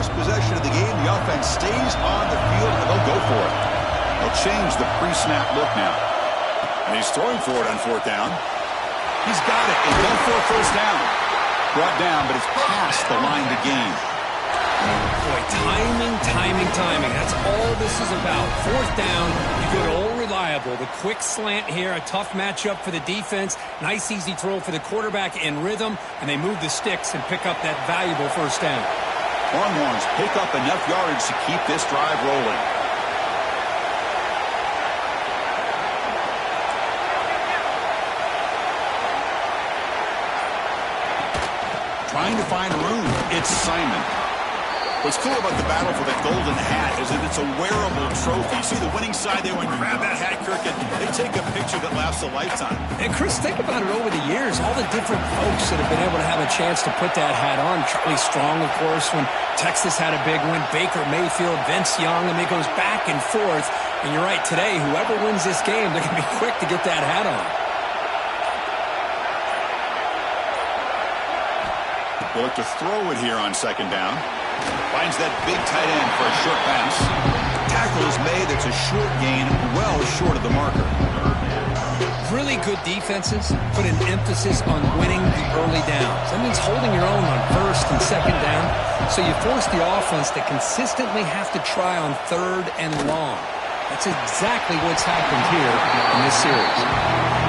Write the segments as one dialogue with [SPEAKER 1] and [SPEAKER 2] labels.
[SPEAKER 1] first possession of the game, the offense stays on the field, and they'll go for it. They'll change the pre-snap look now. And he's throwing for it on fourth down. He's got it, and done for a first down. Brought down, but it's past the line to gain.
[SPEAKER 2] Boy, timing, timing, timing. That's all this is about. Fourth down, you go to Old Reliable. The quick slant here, a tough matchup for the defense. Nice, easy throw for the quarterback in rhythm, and they move the sticks and pick up that valuable first down.
[SPEAKER 1] Longhorns pick up enough yardage to keep this drive rolling. Trying to find room. It's Simon. What's cool about the battle for that golden hat is that it's a wearable trophy. You see the winning side, they went grab that hat, Kirk, and they take a picture that lasts a lifetime.
[SPEAKER 2] And Chris, think about it over the years, all the different folks that have been able to have a chance to put that hat on. Charlie Strong, of course, when Texas had a big win. Baker Mayfield, Vince Young. I mean, it goes back and forth. And you're right, today, whoever wins this game, they're going to be quick to get that hat on.
[SPEAKER 1] They'll look to throw it here on second down. Finds that big tight end for a short pass. Tackle is made. It's a short gain, well short of the marker.
[SPEAKER 2] Really good defenses put an emphasis on winning the early downs. That means holding your own on first and second down. So you force the offense to consistently have to try on third and long. That's exactly what's happened here in this series.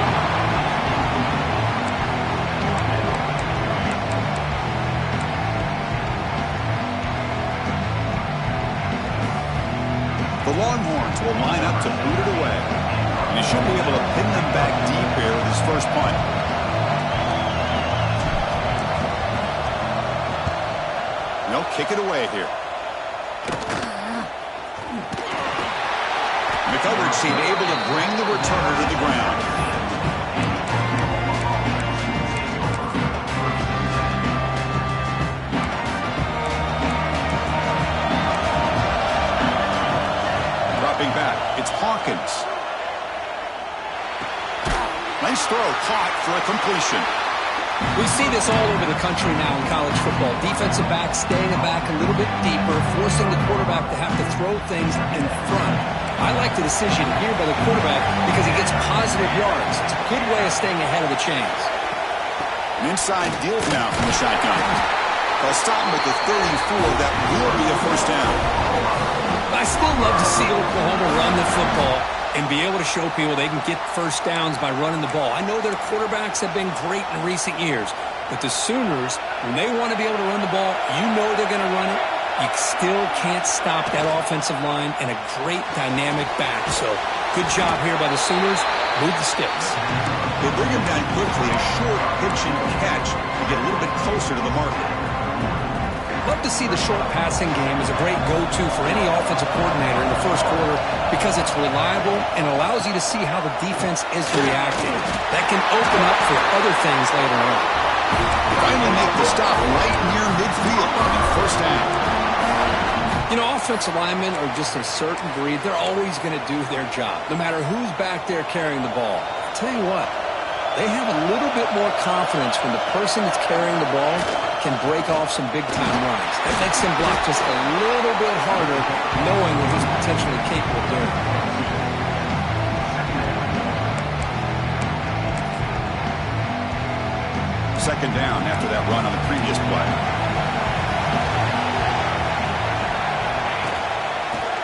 [SPEAKER 1] The Longhorns will line up to boot it away. And he should be able to pin them back deep here with his first punt. And they'll kick it away here. McElvert seemed able to bring the returner to the ground. Back. It's Hawkins. Nice throw, caught for a completion.
[SPEAKER 2] We see this all over the country now in college football. Defensive backs staying back a little bit deeper, forcing the quarterback to have to throw things in front. I like the decision here by the quarterback because he gets positive yards. It's a good way of staying ahead of the chains.
[SPEAKER 1] An inside deal now from the shotgun. They'll stop him at the 34. That will be a first down.
[SPEAKER 2] I still love to see Oklahoma run the football and be able to show people they can get first downs by running the ball. I know their quarterbacks have been great in recent years, but the Sooners, when they want to be able to run the ball, you know they're going to run it. You still can't stop that offensive line and a great dynamic back. So good job here by the Sooners. Move the sticks.
[SPEAKER 1] They bring him down quickly, a short pitch and catch to get a little bit closer to the marker.
[SPEAKER 2] Love to see the short passing game as a great go-to for any offensive coordinator in the first quarter because it's reliable and allows you to see how the defense is reacting. That can open up for other things later on.
[SPEAKER 1] They finally make the stop right near midfield on the first down.
[SPEAKER 2] You know, offensive linemen are just a certain breed. They're always going to do their job, no matter who's back there carrying the ball. I'll tell you what, they have a little bit more confidence when the person that's carrying the ball can break off some big-time runs. That makes him block just a little bit harder, knowing what he's potentially capable of doing.
[SPEAKER 1] Second down after that run on the previous play.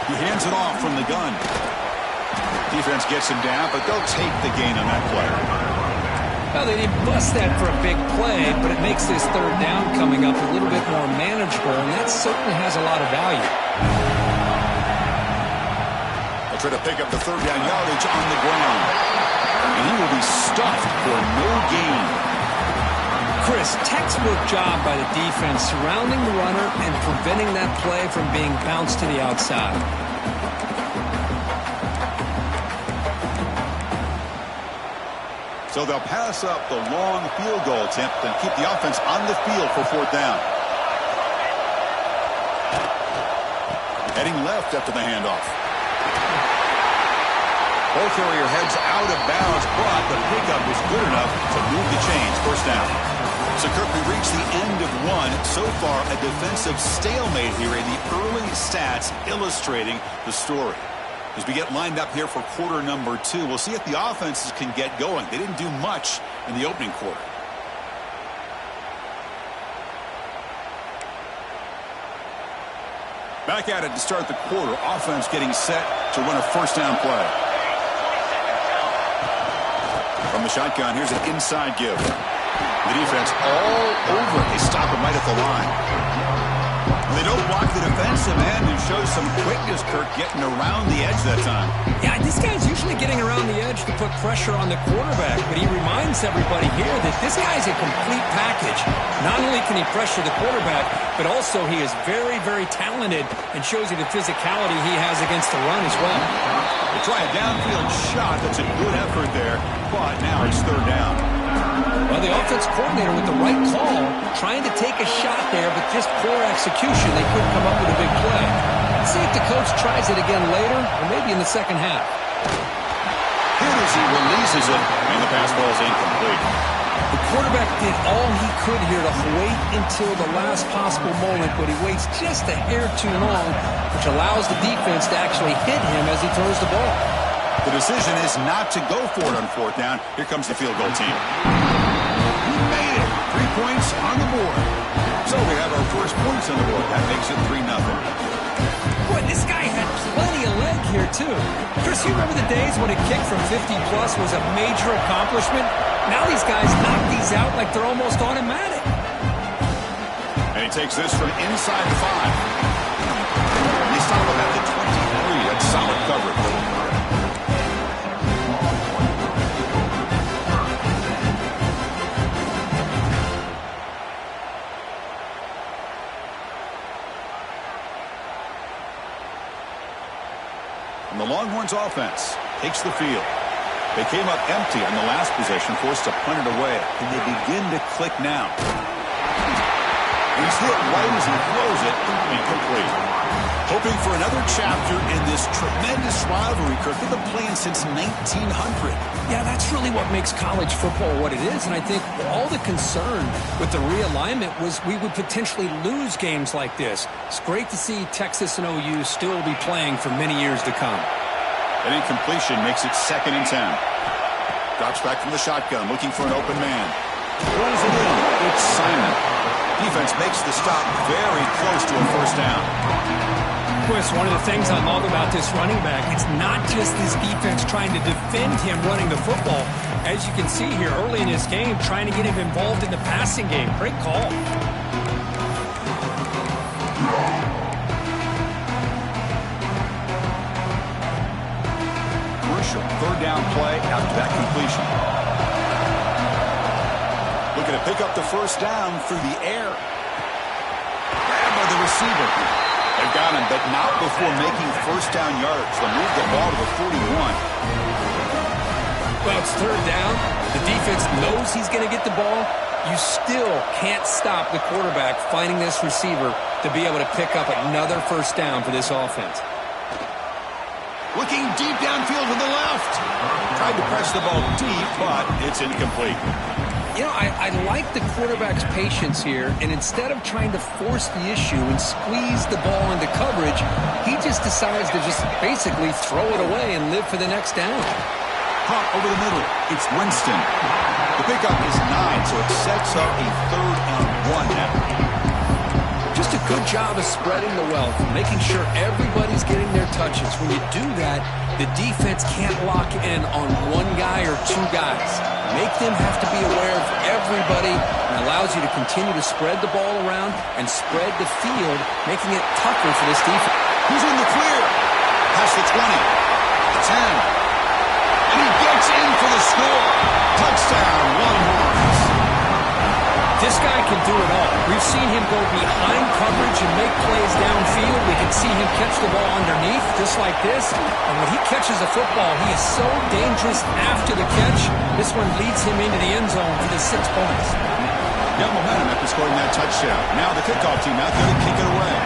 [SPEAKER 1] He hands it off from the gun. Defense gets him down, but they'll take the gain on that play.
[SPEAKER 2] Well, they didn't bust that for a big play, but it makes this third down coming up a little bit more manageable, and that certainly has a lot of value.
[SPEAKER 1] They'll try to pick up the third down yardage on the ground. And he will be stuffed for no gain.
[SPEAKER 2] Chris, textbook job by the defense surrounding the runner and preventing that play from being bounced to the outside.
[SPEAKER 1] So they'll pass up the long field goal attempt and keep the offense on the field for fourth down. Heading left after the handoff. Ball carrier heads out of bounds, but the pickup was good enough to move the chains. First down. So, Kirk, we reached the end of one. So far, a defensive stalemate here in the early stats illustrating the story. As we get lined up here for quarter number 2, we'll see if the offenses can get going. They didn't do much in the opening quarter. Back at it to start the quarter. Offense getting set to run a first down play. From the shotgun, here's an inside give. The defense all over. They stop him right at the line. They don't block the defensive end and show some quickness, Kirk, getting around the edge that time.
[SPEAKER 2] Yeah, this guy's usually getting around the edge to put pressure on the quarterback, but he reminds everybody here that this guy's a complete package. Not only can he pressure the quarterback, but also he is very, very talented and shows you the physicality he has against the run as well.
[SPEAKER 1] They try a downfield shot. That's a good effort there, but now it's third down.
[SPEAKER 2] Well, the offense coordinator with the right call, trying to take a shot there, but just poor execution. They couldn't come up with a big play. Let's see if the coach tries it again later, or maybe in the second half.
[SPEAKER 1] Here as he releases it, and the pass ball is incomplete.
[SPEAKER 2] The quarterback did all he could here to wait until the last possible moment, but he waits just a hair too long, which allows the defense to actually hit him as he throws the ball.
[SPEAKER 1] The decision is not to go for it on fourth down. Here comes the field goal team. He made it. 3 points on the board. So we have our first points on the board. That makes it 3-0.
[SPEAKER 2] Boy, this guy had plenty of leg here, too. Chris, you remember the days when a kick from 50-plus was a major accomplishment? Now these guys knock these out like they're almost automatic.
[SPEAKER 1] And he takes this from inside 5. And they stop him at the 23. That's solid coverage. The Longhorns offense takes the field. They came up empty on the last possession, forced to punt it away. And they begin to click now. He's hit right as he throws it, incomplete. Hoping for another chapter in this tremendous rivalry, Kirk. They've been playing since 1900.
[SPEAKER 2] Yeah, that's really what makes college football what it is. And I think all the concern with the realignment was we would potentially lose games like this. It's great to see Texas and OU still be playing for many years to come.
[SPEAKER 1] An incompletion makes it 2nd and 10. Drops back from the shotgun, looking for an open man. Throws it in. It's Simon. Defense makes the stop very close to a first down.
[SPEAKER 2] Chris, one of the things I love about this running back, it's not just this defense trying to defend him running the football. As you can see here early in this game, trying to get him involved in the passing game. Great call.
[SPEAKER 1] Crucial third down play after that completion. Looking to pick up the first down through the air. Grabbed by the receiver. They've got him, but not before making first down yards. They'll move the ball to the 41.
[SPEAKER 2] Well, it's third down. The defense knows he's going to get the ball. You still can't stop the quarterback finding this receiver to be able to pick up another first down for this offense.
[SPEAKER 1] Looking deep downfield to the left. Tried to press the ball deep, but it's incomplete.
[SPEAKER 2] You know, I like the quarterback's patience here, and instead of trying to force the issue and squeeze the ball into coverage, he just decides to just basically throw it away and live for the next down.
[SPEAKER 1] Hop over the middle. It's Winston. The pickup is 9, so it sets up a 3rd and 1 now.
[SPEAKER 2] Just a good job of spreading the wealth, making sure everybody's getting their touches. When you do that, the defense can't lock in on one guy or 2 guys. Make them have to be aware of everybody, and allows you to continue to spread the ball around and spread the field, making it tougher for this defense.
[SPEAKER 1] He's in the clear. Past the 20, the 10, and he gets in for the score. Touchdown, Longhorns.
[SPEAKER 2] This guy can do it all. We've seen him go behind coverage and make plays downfield. We can see him catch the ball underneath, just like this. And when he catches a football, he is so dangerous after the catch. This one leads him into the end zone for the 6 points.
[SPEAKER 1] Got momentum after scoring that touchdown. Now the kickoff team out there to kick it away.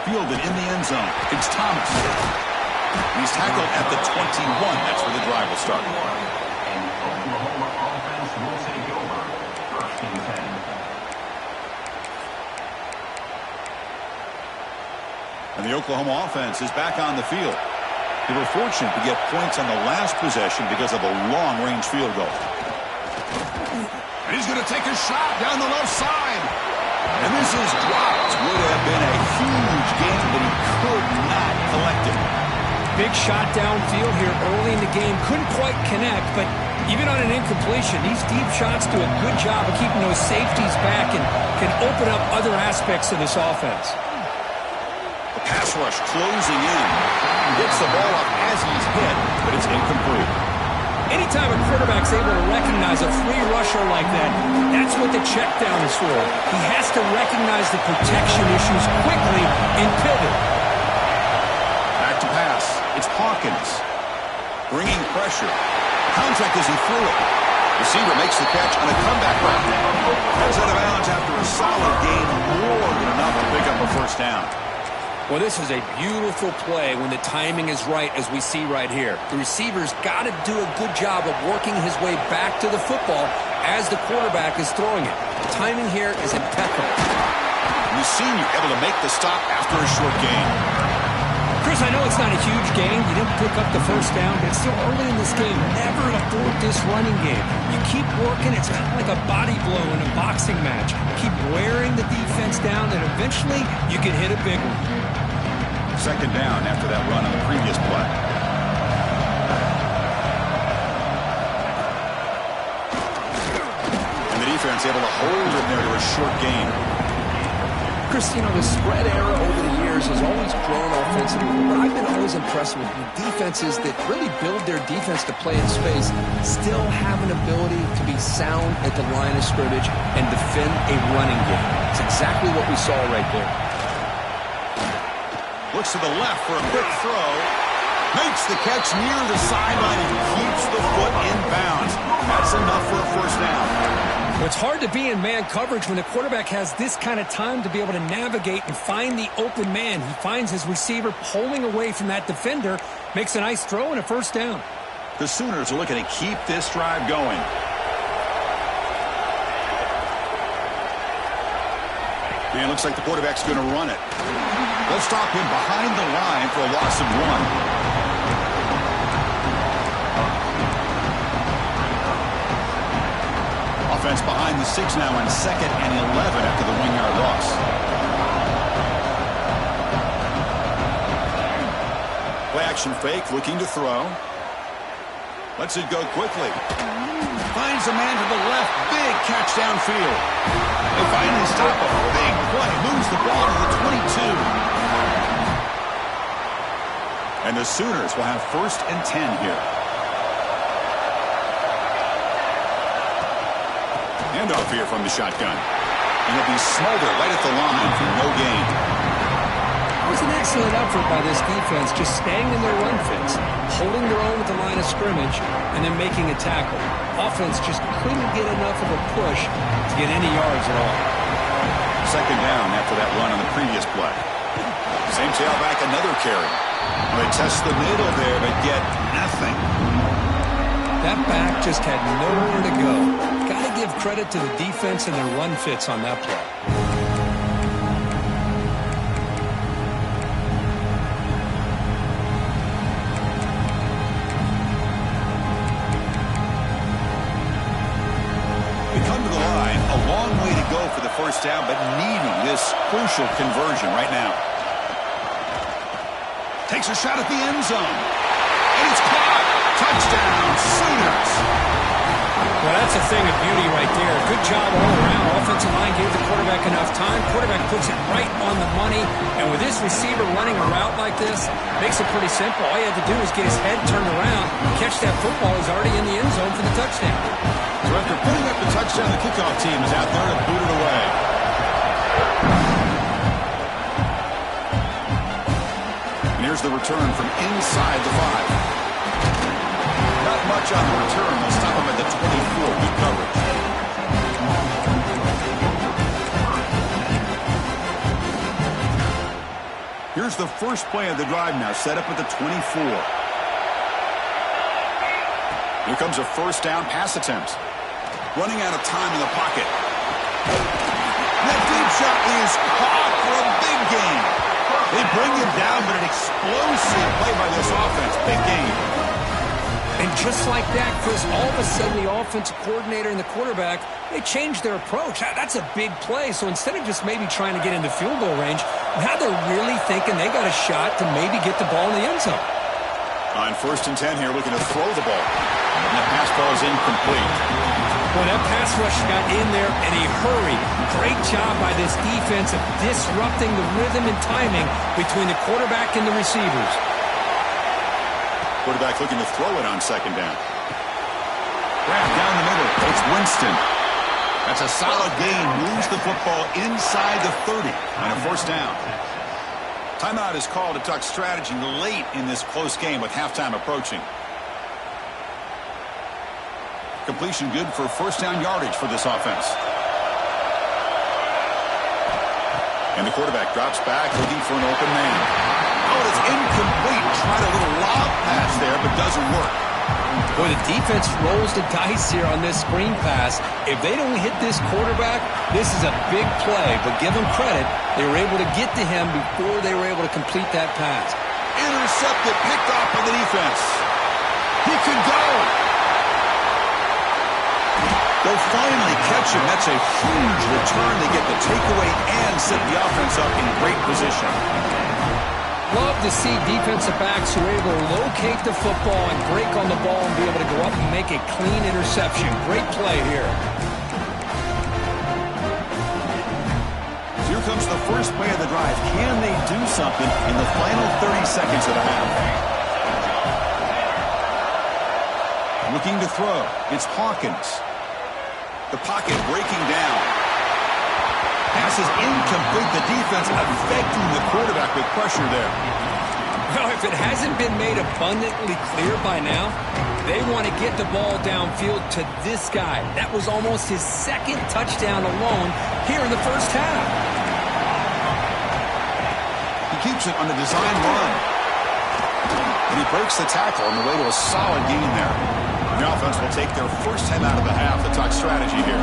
[SPEAKER 1] Fielded in the end zone. It's Thomas. He's tackled at the 21. That's where the drive will start. And the Oklahoma offense is back on the field. They were fortunate to get points on the last possession because of a long-range field goal. And he's going to take a shot down the left side. And this is dropped. Would have been a huge game, but he could not collect it.
[SPEAKER 2] Big shot downfield here early in the game. Couldn't quite connect, but even on an incompletion, these deep shots do a good job of keeping those safeties back and can open up other aspects of this offense.
[SPEAKER 1] The pass rush closing in. He gets the ball up as he's hit, but it's incomplete.
[SPEAKER 2] Anytime a quarterback's able to recognize a free rusher like that, that's what the check down is for. He has to recognize the protection issues quickly and pivot.
[SPEAKER 1] Back to pass. It's Hawkins. Bringing pressure. Contact as he threw it. Receiver makes the catch on a comeback route. Heads out of bounds after a solid gain, more than enough to pick up a first down.
[SPEAKER 2] Well, this is a beautiful play when the timing is right, as we see right here. The receiver's got to do a good job of working his way back to the football as the quarterback is throwing it. The timing here is impeccable.
[SPEAKER 1] The senior able to make the stop after a short gain.
[SPEAKER 2] Chris, I know it's not a huge gain. You didn't pick up the first down, but it's still early in this game. Never afford this running game. You keep working. It's kind of like a body blow in a boxing match. Keep wearing the defense down, and eventually you can hit a big one.
[SPEAKER 1] Second down after that run on the previous play. And the defense able to hold it there to a short gain.
[SPEAKER 2] Chris, you know, the spread era over the years has always grown offensively, but I've been always impressed with defenses that really build their defense to play in space, still have an ability to be sound at the line of scrimmage and defend a running game. It's exactly what we saw right there.
[SPEAKER 1] Looks to the left for a quick throw. Makes the catch near the sideline and keeps the foot in bounds. That's enough for a first down.
[SPEAKER 2] Well, it's hard to be in man coverage when the quarterback has this kind of time to be able to navigate and find the open man. He finds his receiver pulling away from that defender, makes a nice throw and a first down.
[SPEAKER 1] The Sooners are looking to keep this drive going. And it looks like the quarterback's going to run it. They'll stop him behind the line for a loss of 1. Offense behind the 6 now on 2nd and 11 after the 1-yard loss. Play action fake, looking to throw. Lets it go quickly. Finds a man to the left. Big catch downfield. They finally stop a big play. Moves the ball to the 22. And the Sooners will have 1st and 10 here. Handoff here from the shotgun. And it'll be smothered right at the line for no gain.
[SPEAKER 2] It was an excellent effort by this defense, just staying in their run fits, holding their own at the line of scrimmage, and then making a tackle. Offense just couldn't get enough of a push to get any yards at all.
[SPEAKER 1] Second down after that run on the previous play. Same tailback, another carry. They test the middle there, but get nothing.
[SPEAKER 2] That back just had nowhere to go. Got to give credit to the defense and their run fits on that play.
[SPEAKER 1] We come to the line, a long way to go for the first down, but needing this crucial conversion right now. Takes a shot at the end zone. And it's caught. Touchdown, Sooners.
[SPEAKER 2] Well, that's a thing of beauty right there. Good job all around. Offensive line gave the quarterback enough time. Quarterback puts it right on the money. And with this receiver running a route like this, makes it pretty simple. All you have to do is get his head turned around, catch that football. He's already in the end zone for the touchdown.
[SPEAKER 1] So after putting up the touchdown, the kickoff team is out there to boot it away. And here's the return from inside the 5. Not much on the return. They'll stop him at the 24. Good coverage. Here's the first play of the drive now, set up at the 24. Here comes a first down pass attempt. Running out of time in the pocket. That deep shot is caught for a big gain. They bring him down, but an explosive play by this offense. Big game.
[SPEAKER 2] And just like that, Chris, all of a sudden the offensive coordinator and the quarterback, they changed their approach. That's a big play. So instead of just maybe trying to get into field goal range, now they're really thinking they got a shot to maybe get the ball in the end zone.
[SPEAKER 1] On 1st and 10 here, looking to throw the ball. And that pass ball is incomplete.
[SPEAKER 2] Well, that pass rush got in there in a hurry. Great job by this defense of disrupting the rhythm and timing between the quarterback and the receivers.
[SPEAKER 1] Quarterback looking to throw it on 2nd down. Grab down the middle. It's Winston. That's a solid gain. Moves the football inside the 30 and a 1st down. Timeout is called to talk strategy late in this close game with halftime approaching. Completion good for 1st down yardage for this offense. And the quarterback drops back looking for an open man. Oh, it's incomplete. Tried a little lob pass there, but doesn't work.
[SPEAKER 2] Boy, the defense rolls the dice here on this screen pass. If they don't hit this quarterback, this is a big play. But give them credit, they were able to get to him before they were able to complete that pass.
[SPEAKER 1] Intercepted, picked off by the defense. He could go. They'll finally catch him. That's a huge return. They get the takeaway and set the offense up in great position.
[SPEAKER 2] Love to see defensive backs who are able to locate the football and break on the ball and be able to go up and make a clean interception. Great play here.
[SPEAKER 1] So here comes the first play of the drive. Can they do something in the final 30 seconds of the half? Looking to throw. It's Hawkins. The pocket breaking down. Pass is incomplete. The defense affecting the quarterback with pressure there.
[SPEAKER 2] Well, if it hasn't been made abundantly clear by now, they want to get the ball downfield to this guy. That was almost his 2nd touchdown alone here in the 1st half.
[SPEAKER 1] He keeps it on the design run. And he breaks the tackle on the way to a solid gain there. The offense will take their 1st time out of the half to talk strategy here.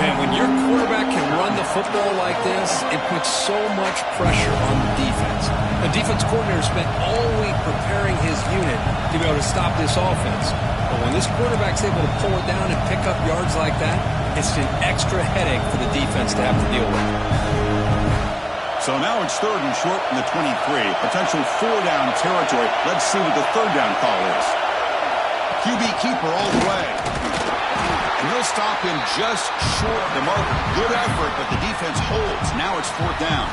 [SPEAKER 2] Man, when your quarterback can run the football like this, it puts so much pressure on the defense. The defense coordinator spent all week preparing his unit to be able to stop this offense. But when this quarterback's able to pull it down and pick up yards like that, it's an extra headache for the defense to have to deal with.
[SPEAKER 1] So now it's 3rd and short from the 23. Potential 4-down territory. Let's see what the 3rd down call is. QB keeper all the way. And he'll stop him just short of the marker. Good effort, but the defense holds. Now it's 4th down.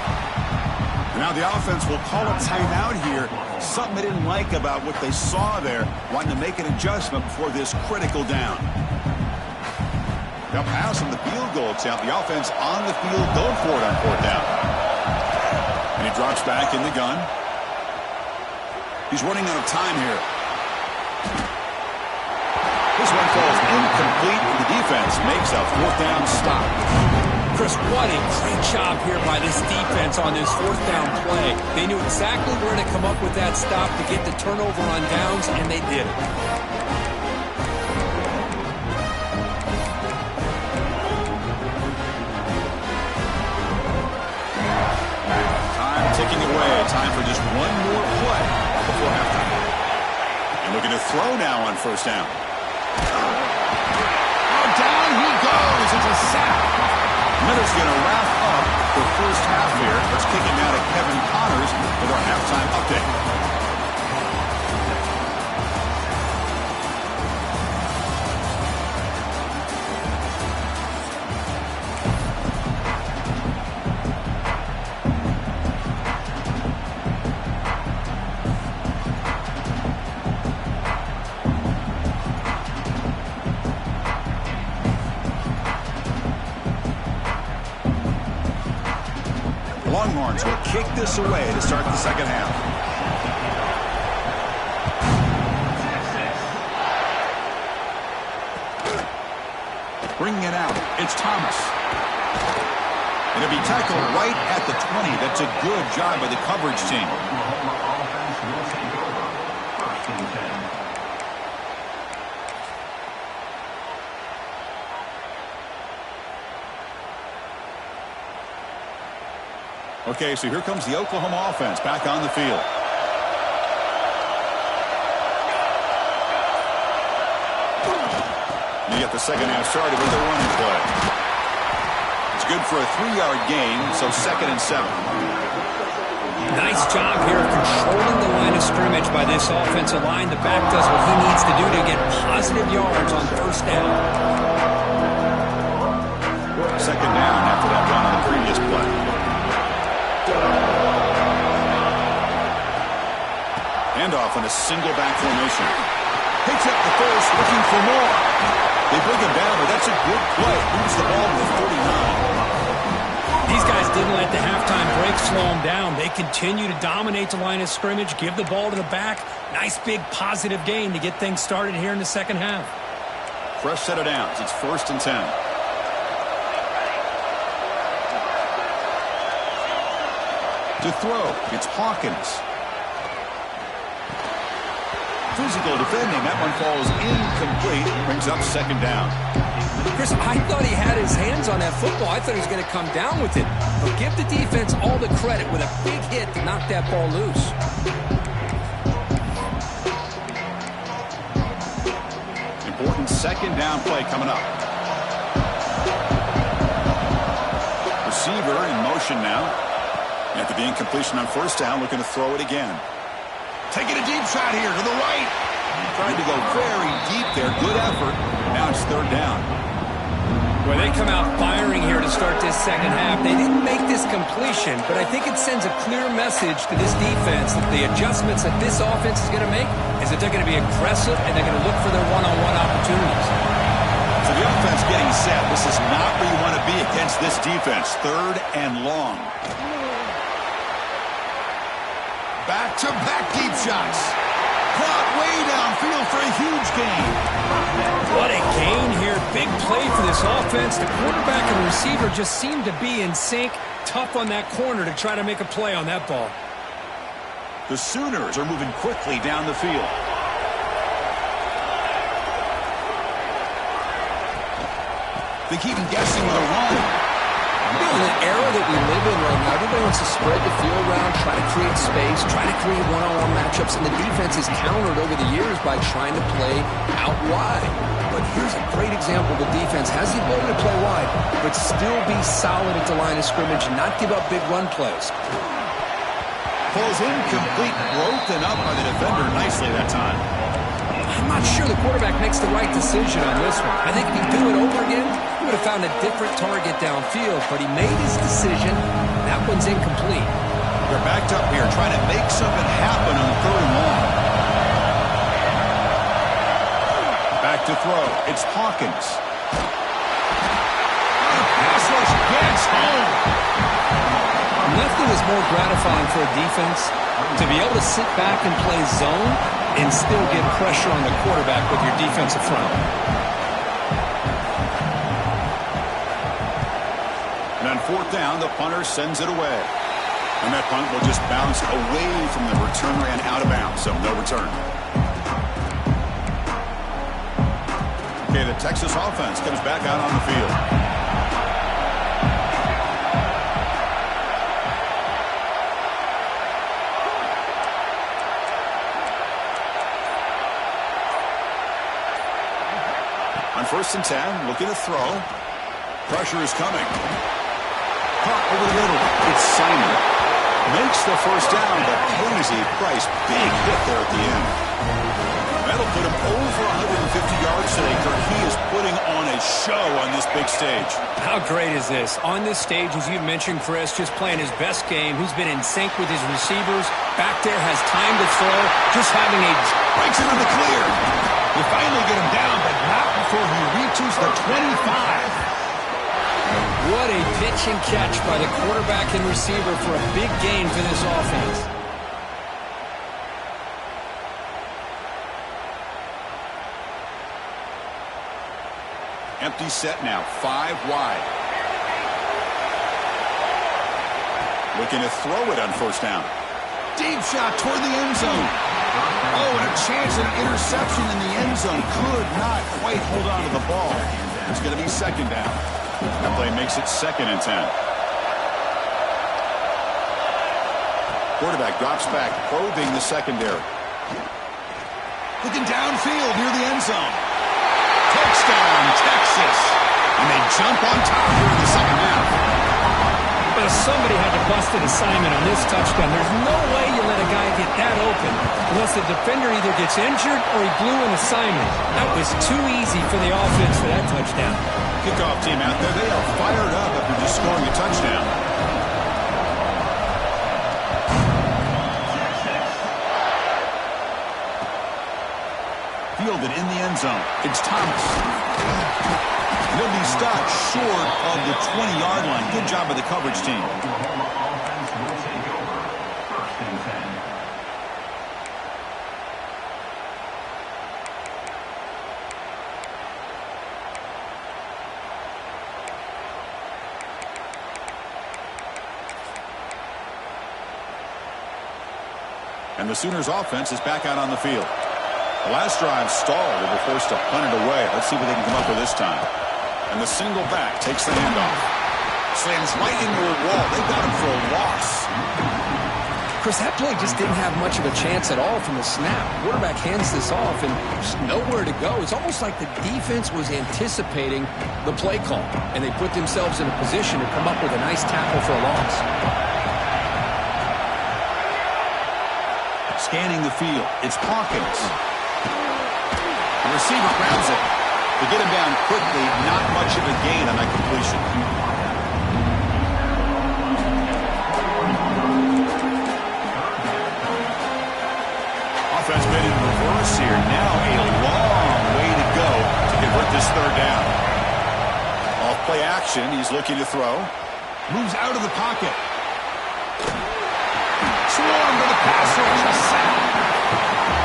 [SPEAKER 1] And now the offense will call a timeout here. Something they didn't like about what they saw there. Wanting to make an adjustment before this critical down. Now pass on the field goal attempt. The offense on the field going for it on 4th down. And he drops back in the gun. He's running out of time here. This one falls incomplete, and the defense makes a 4th down stop.
[SPEAKER 2] Chris, what a great job here by this defense on this 4th down play. They knew exactly where to come up with that stop to get the turnover on downs, and they did it.
[SPEAKER 1] Time ticking away. Time for just one more play before halftime. And looking to throw now on 1st down. Oh, down he goes. It's a sack. Miller's going to wrap up the 1st half here. Let's kick it now to Kevin Connors with our halftime update. Longhorns will kick this away to start the 2nd half. Bringing it out, it's Thomas. And it'll be tackled right at the 20. That's a good job by the coverage team. Okay, so here comes the Oklahoma offense back on the field. You get the second half started with a running play. It's good for a 3-yard gain, so 2nd and 7.
[SPEAKER 2] Nice job here of controlling the line of scrimmage by this offensive line. The back does what he needs to do to get positive yards on 1st down.
[SPEAKER 1] 2nd down after that run on the previous play. Handoff in a single back formation. Picks up the first, looking for more. They bring him down, but that's a good play. Moves the ball to 39.
[SPEAKER 2] These guys didn't let the halftime break slow them down. They continue to dominate the line of scrimmage, give the ball to the back. Nice big positive gain to get things started here in the 2nd half.
[SPEAKER 1] Fresh set of downs. It's 1st and 10. To throw, it's Hawkins. Physical defending. That one falls incomplete. Brings up 2nd down.
[SPEAKER 2] Chris, I thought he had his hands on that football. I thought he was going to come down with it. But give the defense all the credit with a big hit to knock that ball loose.
[SPEAKER 1] Important 2nd down play coming up. Receiver in motion now. After the incompletion on 1st down, looking to throw it again. Taking a deep shot here to the right. Trying to go very deep there. Good effort. Now it's 3rd down.
[SPEAKER 2] Well, they come out firing here to start this 2nd half. They didn't make this completion, but I think it sends a clear message to this defense that the adjustments that this offense is going to make is that they're going to be aggressive and they're going to look for their one-on-one opportunities.
[SPEAKER 1] So the offense getting set. This is not where you want to be against this defense. 3rd and long. Back-to-back deep shots. Caught way downfield for a huge gain.
[SPEAKER 2] What a gain here. Big play for this offense. The quarterback and receiver just seem to be in sync. Tough on that corner to try to make a play on that ball.
[SPEAKER 1] The Sooners are moving quickly down the field. They keep him guessing with a run.
[SPEAKER 2] In an era that we live in right now, everybody wants to spread the field around, try to create space, try to create one-on-one matchups, and the defense is countered over the years by trying to play out wide. But here's a great example. The defense has the ability to play wide, but still be solid at the line of scrimmage and not give up big run plays.
[SPEAKER 1] Falls incomplete, broken up by the defender nicely that time.
[SPEAKER 2] I'm not sure the quarterback makes the right decision on this one. I think if he'd do it over again, he would have found a different target downfield, but he made his decision. That one's incomplete.
[SPEAKER 1] They're backed up here trying to make something happen on 3rd and long. Back to throw. It's Hawkins. Pass rush gets home.
[SPEAKER 2] Nothing is more gratifying for a defense to be able to sit back and play zone and still get pressure on the quarterback with your defensive front.
[SPEAKER 1] And on 4th down, the punter sends it away. And that punt will just bounce away from the returner and out of bounds, so no return. Okay, the Texas offense comes back out on the field. On 1st and 10, looking to throw. Pressure is coming. Caught over the middle. It's Simon. Makes the 1st down, but pays a price. Big hit there at the end. That'll put him over 150 yards today, Kirk. He is putting on a show on this big stage.
[SPEAKER 2] How great is this? On this stage, as you mentioned, Chris, just playing his best game. He's been in sync with his receivers. Back there, has time to throw. Just having a...
[SPEAKER 1] Breaks it in the clear. They finally get him down, but not before he reaches the 25.
[SPEAKER 2] What a pitch and catch by the quarterback and receiver for a big gain for this offense.
[SPEAKER 1] Empty set now, 5 wide. Looking to throw it on 1st down. Deep shot toward the end zone. Oh, and a chance at an interception in the end zone. Could not quite hold on to the ball. It's going to be 2nd down. That play makes it 2nd and 10. Quarterback drops back, probing the secondary. Looking downfield near the end zone. Touchdown, Texas. And they jump on top here in the second half.
[SPEAKER 2] Well, somebody had to bust an assignment on this touchdown. There's no way you let a guy get that open unless the defender either gets injured or he blew an assignment. That was too easy for the offense for that touchdown.
[SPEAKER 1] Kickoff team out there, they are fired up after just scoring a touchdown. Fielded in the end zone. It's Thomas. He'll be stopped short of the 20-yard line. Good job by the coverage team. And the Sooners offense is back out on the field. The last drive stalled. They were forced to punt it away. Let's see what they can come up with this time. And the single back takes the handoff. Slams right into a wall. They got him for a loss.
[SPEAKER 2] Chris, that play just didn't have much of a chance at all from the snap. Quarterback hands this off and there's nowhere to go. It's almost like the defense was anticipating the play call, and they put themselves in a position to come up with a nice tackle for a loss.
[SPEAKER 1] Scanning the field. It's Hawkins. The receiver grabs it. To get him down quickly, not much of a gain on that completion. Offense made in reverse here. Now a long way to go to convert this third down. Off play action, he's looking to throw. Moves out of the pocket. Swarmed by the pass rush. A sack.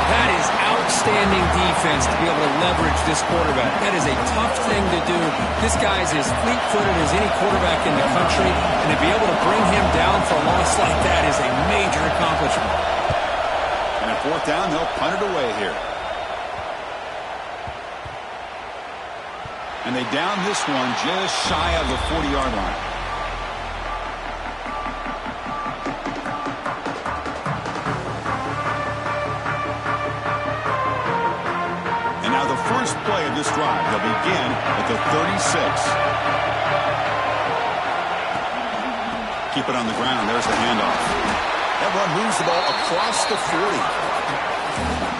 [SPEAKER 2] That is outstanding defense to be able to leverage this quarterback. That is a tough thing to do. This guy's as fleet-footed as any quarterback in the country, and to be able to bring him down for a loss like that is a major accomplishment.
[SPEAKER 1] And at fourth down, they'll punt it away here. And they down this one just shy of the 40-yard line. First play of this drive, they'll begin at the 36. Keep it on the ground. There's the handoff. That run moves the ball across the 40.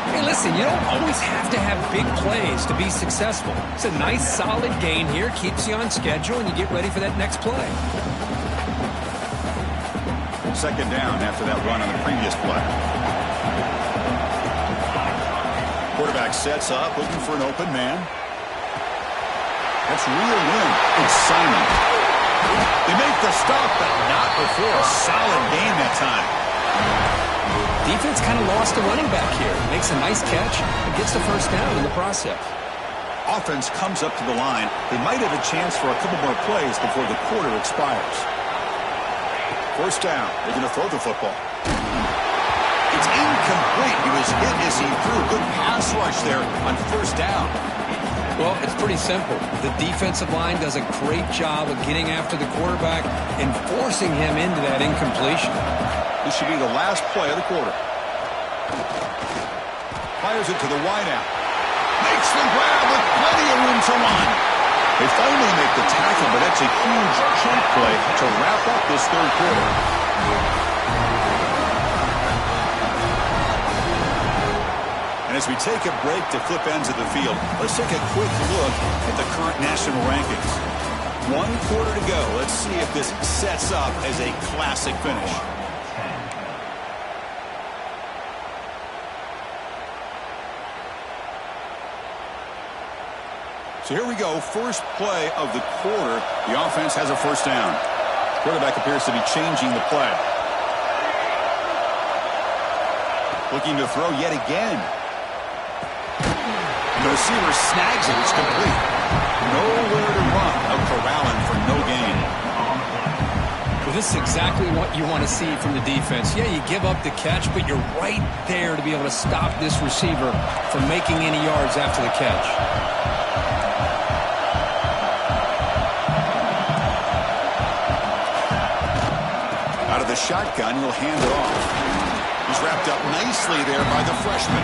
[SPEAKER 2] Hey, listen, you don't always have to have big plays to be successful. It's a nice, solid gain here. Keeps you on schedule, and you get ready for that next play.
[SPEAKER 1] Second down after that run on the previous play. Quarterback sets up, looking for an open man. That's reeled in. It's Simon. They make the stop, but not before. A solid gain that time.
[SPEAKER 2] Defense kind of lost a running back here. Makes a nice catch and gets the first down in the process.
[SPEAKER 1] Offense comes up to the line. They might have a chance for a couple more plays before the quarter expires. First down. They're going to throw the football. It's incomplete. He was hit as he threw. Good pass rush there on first down.
[SPEAKER 2] Well, it's pretty simple. The defensive line does a great job of getting after the quarterback and forcing him into that incompletion.
[SPEAKER 1] This should be the last play of the quarter. Fires it to the wideout. Makes the grab with plenty of room to run. They finally make the tackle, but that's a huge chunk play to wrap up this third quarter. And as we take a break to flip ends of the field, let's take a quick look at the current national rankings. 1 quarter to go. Let's see if this sets up as a classic finish. So here we go. First play of the quarter. The offense has a first down. Quarterback appears to be changing the play. Looking to throw yet again. The receiver snags it. It's complete. Nowhere to run. A corralling for no gain.
[SPEAKER 2] Well, this is exactly what you want to see from the defense. Yeah, you give up the catch, but you're right there to be able to stop this receiver from making any yards after the catch.
[SPEAKER 1] Out of the shotgun, he'll hand it off. picked up nicely there by the freshman.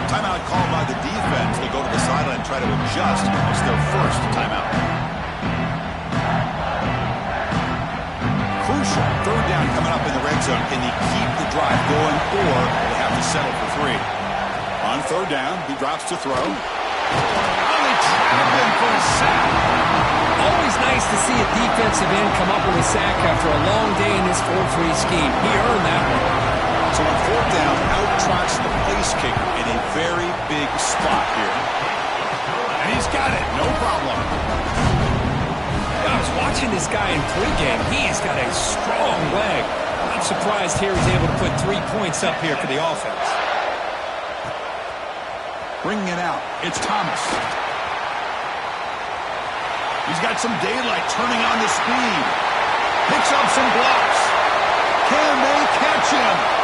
[SPEAKER 1] Timeout called by the defense. They go to the sideline and try to adjust. It's their first timeout. Crucial. Third down coming up in the red zone. Can they keep the drive going, or they have to settle for 3? On third down, he drops to throw. They trap him for a sack.
[SPEAKER 2] Always nice to see a defensive end come up with a sack after a long day in this 4-3 scheme. He earned that one.
[SPEAKER 1] So on fourth down, out trots the place kicker in a very big spot here. And he's got it. No problem.
[SPEAKER 2] I was watching this guy in pregame. He has got a strong leg. I'm surprised here he's able to put 3 points up here for the offense.
[SPEAKER 1] Bringing it out. It's Thomas. He's got some daylight, turning on the speed. Picks up some blocks. Can they catch him?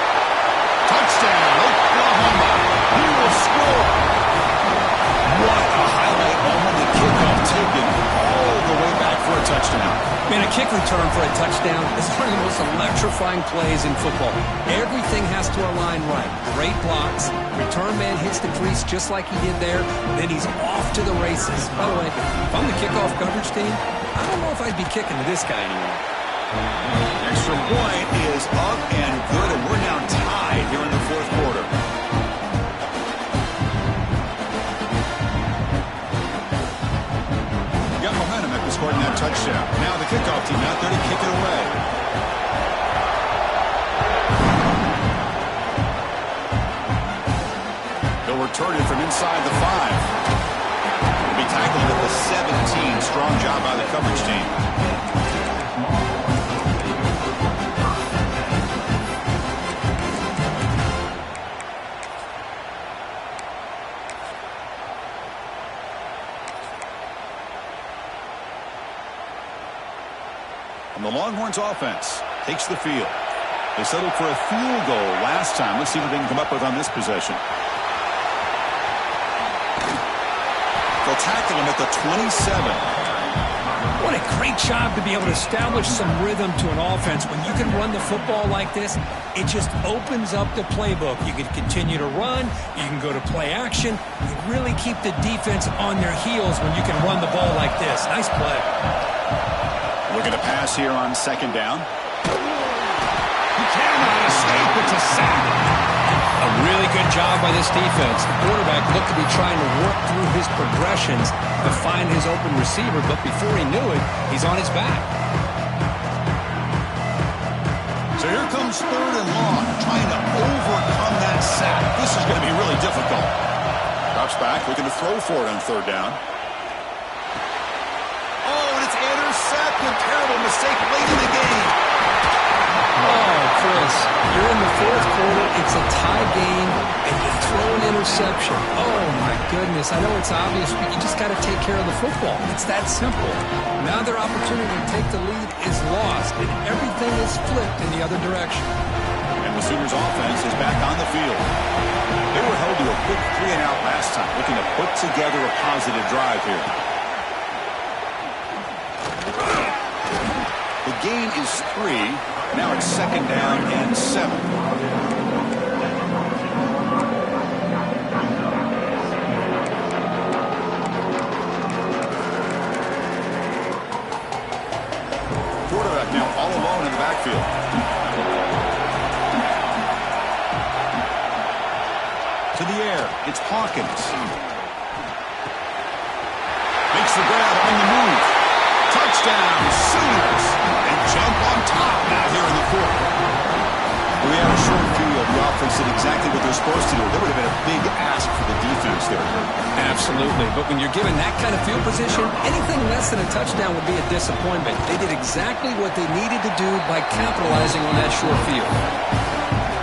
[SPEAKER 1] Touchdown, Oklahoma. He will score. What a highlight moment. The kickoff taken all the way back for a touchdown.
[SPEAKER 2] Man, a kick return for a touchdown is one of the most electrifying plays in football. Everything has to align right. Great blocks. Return man hits the crease just like he did there. Then he's off to the races. By the way, if I'm the kickoff coverage team, I don't know if I'd be kicking to this guy anymore.
[SPEAKER 1] Extra point is up and good, and we're now tied here in the fourth quarter. Got momentum after scoring that touchdown. Now the kickoff team out there to kick it away. They'll return it from inside the 5. They'll be tackling at the 17. Strong job by the coverage team. And the Longhorns offense takes the field. They settled for a field goal last time. Let's see what they can come up with on this possession. They'll tackle him at the 27.
[SPEAKER 2] What a great job to be able to establish some rhythm to an offense. When you can run the football like this, it just opens up the playbook. You can continue to run. You can go to play action. You really keep the defense on their heels when you can run the ball like this. Nice play.
[SPEAKER 1] Looking to pass here on second down. He cannot escape. It's a sack.
[SPEAKER 2] A really good job by this defense. The quarterback looked to be trying to work through his progressions to find his open receiver, but before he knew it, he's on his back.
[SPEAKER 1] So here comes third and long, trying to overcome that sack. This is going to be really difficult. Drops back, looking to throw for it on third down. Oh, and it's intercepted. Terrible mistake late in the game.
[SPEAKER 2] Oh, Chris, you're in the fourth quarter. It's a tie game, and you throw an interception. Oh, my goodness. I know it's obvious, but you just got to take care of the football. It's that simple. Now their opportunity to take the lead is lost, and everything is flipped in the other direction.
[SPEAKER 1] And the Sooners offense is back on the field. They were held to a quick 3-and-out last time, looking to put together a positive drive here. The gain is 3. Now it's second down and 7. Quarterback now all alone in the backfield. To the air, it's Hawkins. Makes the grab on the move. Touchdown, Sooners. They jump on top now here in the fourth. We had a short field. The offense did exactly what they're supposed to do. There would have been a big ask for the defense there.
[SPEAKER 2] Absolutely. But when you're given that kind of field position, anything less than a touchdown would be a disappointment. They did exactly what they needed to do by capitalizing on that short field.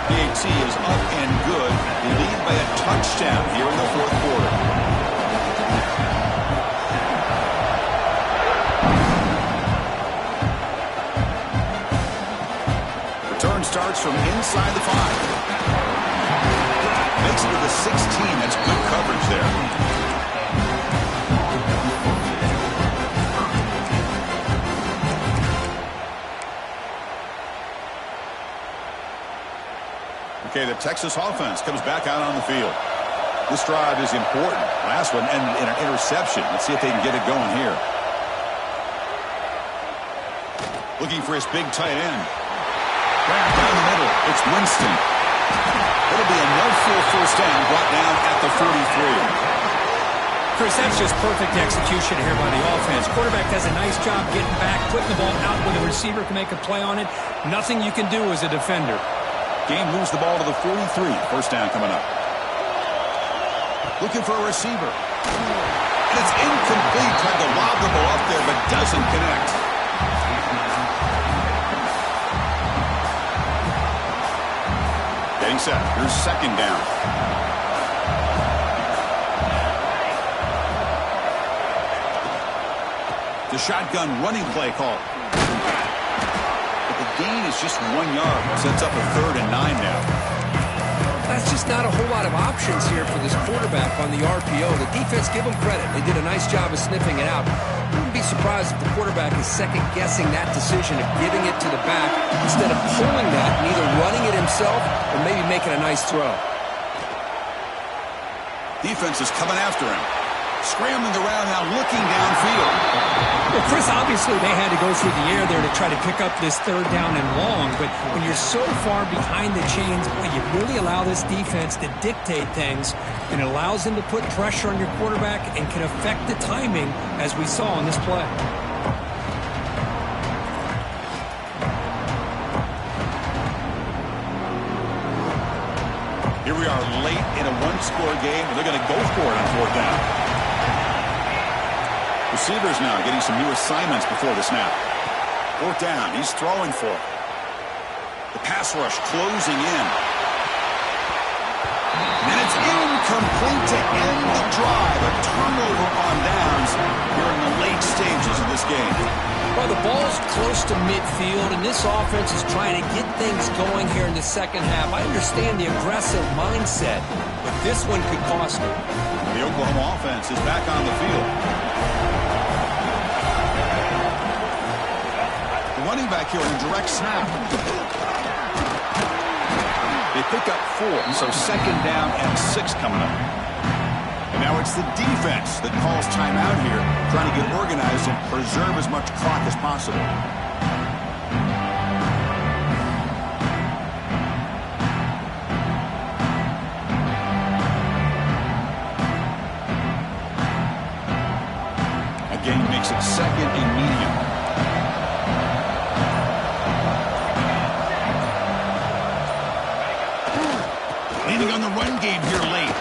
[SPEAKER 1] PAT is up and good. They lead by a touchdown here in the fourth quarter. Starts from inside the 5. Makes it to the 16. That's good coverage there. Okay, the Texas offense comes back out on the field. This drive is important. Last one ended in an interception. Let's see if they can get it going here. Looking for his big tight end. Right down the middle, it's Winston. It'll be a no-full first down brought down at the 43.
[SPEAKER 2] Chris, that's just perfect execution here by the offense. Quarterback does a nice job getting back, putting the ball out where the receiver can make a play on it. Nothing you can do as a defender.
[SPEAKER 1] Game moves the ball to the 43. First down coming up. Looking for a receiver. And it's incomplete. Tried to lob the ball up there, but doesn't connect. Getting set. Here's second down. The shotgun running play call. But the gain is just 1 yard. Sets up a 3rd and 9 now.
[SPEAKER 2] That's just not a whole lot of options here for this quarterback on the RPO. The defense, give them credit. They did a nice job of sniffing it out. I wouldn't be surprised if the quarterback is second-guessing that decision of giving it to the back instead of pulling that and either running it himself or maybe making a nice throw.
[SPEAKER 1] Defense is coming after him. Scrambling around now, looking downfield.
[SPEAKER 2] Well, Chris, obviously they had to go through the air there to try to pick up this 3rd down and long, but when you're so far behind the chains, boy, you really allow this defense to dictate things, and it allows them to put pressure on your quarterback and can affect the timing, as we saw on this play.
[SPEAKER 1] Here we are late in a one-score game, and they're going to go for it on 4th down. Receivers now getting some new assignments before the snap. 4th down, he's throwing for it. The pass rush closing in. And it's incomplete to end the drive. A turnover on downs here in the late stages of this game.
[SPEAKER 2] Well, the ball's close to midfield, and this offense is trying to get things going here in the second half. I understand the aggressive mindset, but this one could cost them.
[SPEAKER 1] The Oklahoma offense is back on the field. Running back here in a direct snap. They pick up 4, so 2nd down and 6 coming up. And now it's the defense that calls timeout here, trying to get organized and preserve as much clock as possible. Again, makes it 2nd and medium. On the run game here late.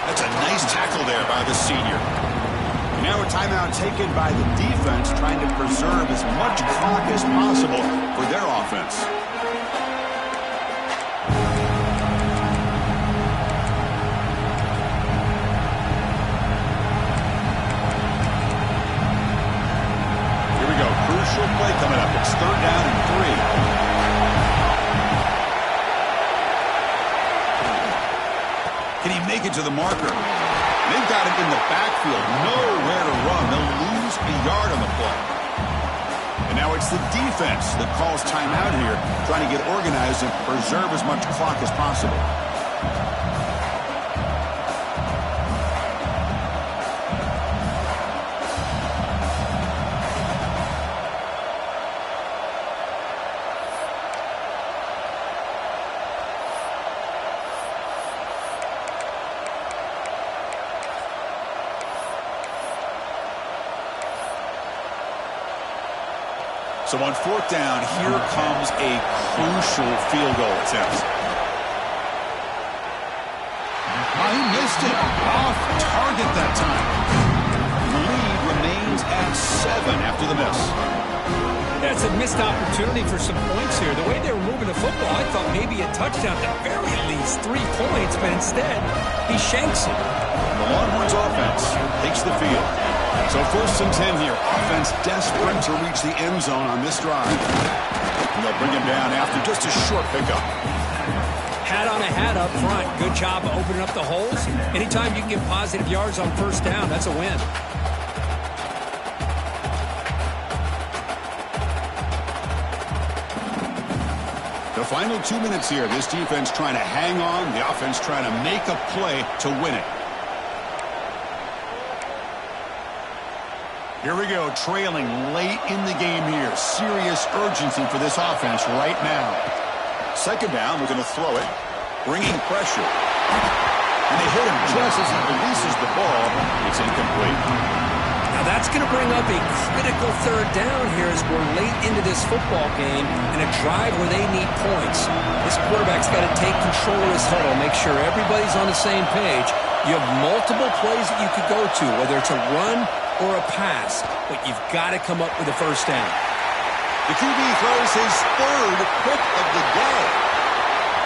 [SPEAKER 1] That's a nice tackle there by the senior. And now a timeout taken by the defense, trying to preserve as much clock as possible for their offense. Here we go. Crucial play coming up. It's 3rd down and 3. Can he make it to the marker? They've got him in the backfield. Nowhere to run. They'll lose a yard on the play. And now it's the defense that calls timeout here, trying to get organized and preserve as much clock as possible. So on 4th down, here comes a crucial field goal attempt. He missed it. Off target that time. The lead remains at 7 after the miss.
[SPEAKER 2] That's a missed opportunity for some points here. The way they were moving the football, I thought maybe a touchdown, at the very least 3 points, but instead, he shanks it.
[SPEAKER 1] The Longhorns offense takes the field. So 1st and 10 here. Offense desperate to reach the end zone on this drive. And they'll bring him down after just a short pickup.
[SPEAKER 2] Hat on a hat up front. Good job of opening up the holes. Anytime you can get positive yards on 1st down, that's a win.
[SPEAKER 1] The final 2 minutes here. This defense trying to hang on. The offense trying to make a play to win it. Here we go, trailing late in the game here. Serious urgency for this offense right now. Second down, we're going to throw it. Bringing pressure. And they hit him just as he releases the ball. It's incomplete.
[SPEAKER 2] Now that's going to bring up a critical third down here as we're late into this football game in a drive where they need points. This quarterback's got to take control of his huddle, make sure everybody's on the same page. You have multiple plays that you could go to, whether it's a run or a pass, but you've got to come up with a first down.
[SPEAKER 1] The QB throws his third pick of the day.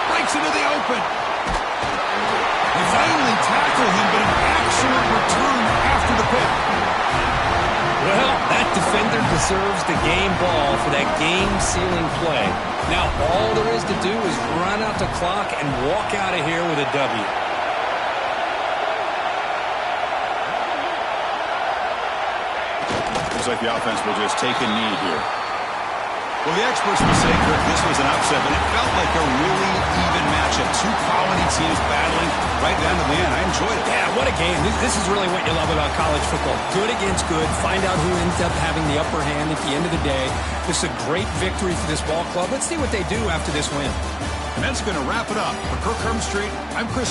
[SPEAKER 1] Breaks into the open. They finally tackle him, but an excellent return after the pick.
[SPEAKER 2] Well, that defender deserves the game ball for that game-sealing play. Now all there is to do is run out the clock and walk out of here with a W.
[SPEAKER 1] Looks like the offense will just take a knee here. Well, the experts will say, Kirk, this was an upset, but it felt like a really even matchup. Two quality teams battling right down to the end. I enjoyed it.
[SPEAKER 2] Yeah, what a game. This is really what you love about college football. Good against good. Find out who ends up having the upper hand at the end of the day. This is a great victory for this ball club. Let's see what they do after this win.
[SPEAKER 1] And that's going to wrap it up. For Kirk Herbstreit, I'm Chris